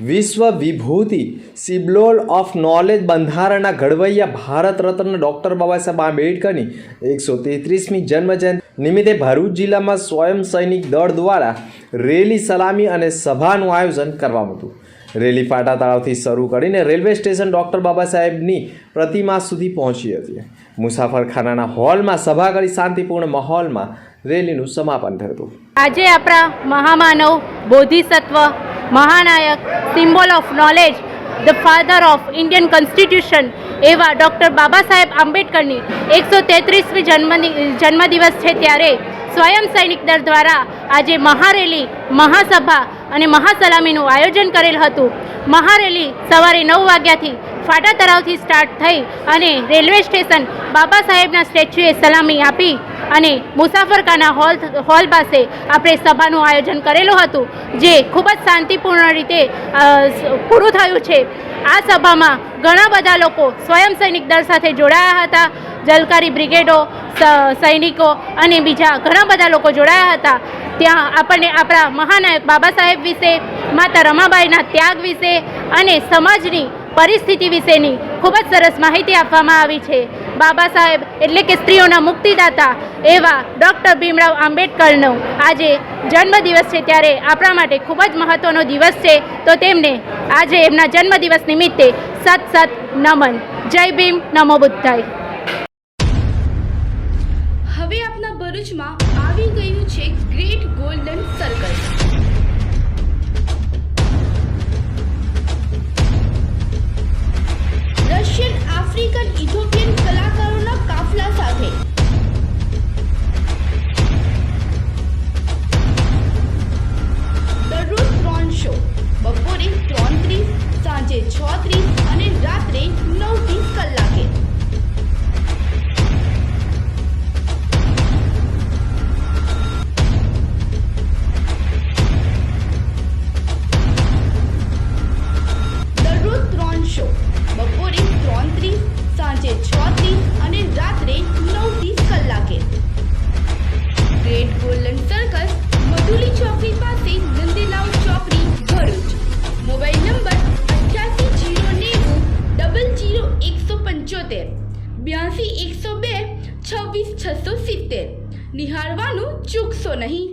વિશ્વ વિભૂતિ symbol of knowledge બંધારણના ઘડવૈયા Bharat Ratna doctor Baba Saheb આંબેડકરની 133મી જન્મજયંતિ નિમિત્તે ભરૂચ જિલ્લામાં સ્વયં સૈનિક દળ દ્વારા રેલી, સલામી અને સભાનું આયોજન કરવામાં હતું. રેલી પાટા તળાવથી શરૂ કરીને રેલવે સ્ટેશન ડૉક્ટર બાબા સાહેબની પ્રતિમા સુધી પહોંચી હતી. મુસાફરખાનાના હોલમાં સભા કરી શાંતિપૂર્ણ માહોલમાં રેલીનું સમાપન થયું હતું. આજે આપણા મહામાનવ, બોધિસત્વ, મહાનાયક, symbol of knowledge, the father of Indian constitution એવા ડૉક્ટર બાબા સાહેબ આંબેડકરની 133મી જન્મદિવસ છે ત્યારે સ્વયં સૈનિક દળ દ્વારા આજે મહારેલી, મહાસભા અને મહાસલામીનું આયોજન કરેલ હતું. મહારેલી સવારે 9 વાગ્યાથી ફાટા તળાવથી સ્ટાર્ટ થઈ અને રેલવે સ્ટેશન બાબા સાહેબના સ્ટેચ્યુએ સલામી આપી અને મુસાફરખાના હોલ પાસે આપણે સભાનું આયોજન કરેલું હતું, જે ખૂબ જ શાંતિપૂર્ણ રીતે પૂરું થયું છે. આ સભામાં ઘણા બધા લોકો સ્વયં સૈનિક દળ સાથે જોડાયા હતા. જલકારી બ્રિગેડો, સૈનિકો અને બીજા ઘણા બધા લોકો જોડાયા હતા. ત્યાં આપણને આપણા મહાનાયક બાબા સાહેબ વિશે, માતા રમાબાઈના ત્યાગ વિશે અને સમાજની પરિસ્થિતિ વિશેની ખૂબ જ સરસ માહિતી આપવામાં આવી છે. બાબા સાહેબ એટલે કે સ્ત્રીઓના મુક્તિદાતા એવા ડૉક્ટર ભીમરાવ આંબેડકરનો આજે જન્મદિવસ છે ત્યારે આપણા માટે ખૂબ જ મહત્ત્વનો દિવસ છે. તો તેમને આજે એમના જન્મદિવસ નિમિત્તે સત નમન. જય ભીમ, નમો બુદ્ધાય. હવે આપના ભરૂચમાં આવી ગયું છે great golden circle. Russian, African, Ethiopian કલાકારોના કાફલા સાથે દરરોજ 3 શો, બપોરે 3:30, સાંજે 6:30 અને રાત્રે 9:30 કલાકે. દરરોજ 3 શો, બપોરે 3:30, સાંજે 6:30 અને રાત્રે 9:30 કલાકે. ગ્રેટ ગોલ્ડન સર્કલ, મધુલી ચોકડી પાસે, નંદીલાલ ચોકડી, ભરૂચ. Mobile number 8809000175, 82 102 26 670. નિહાળવાનું ચૂકશો નહીં.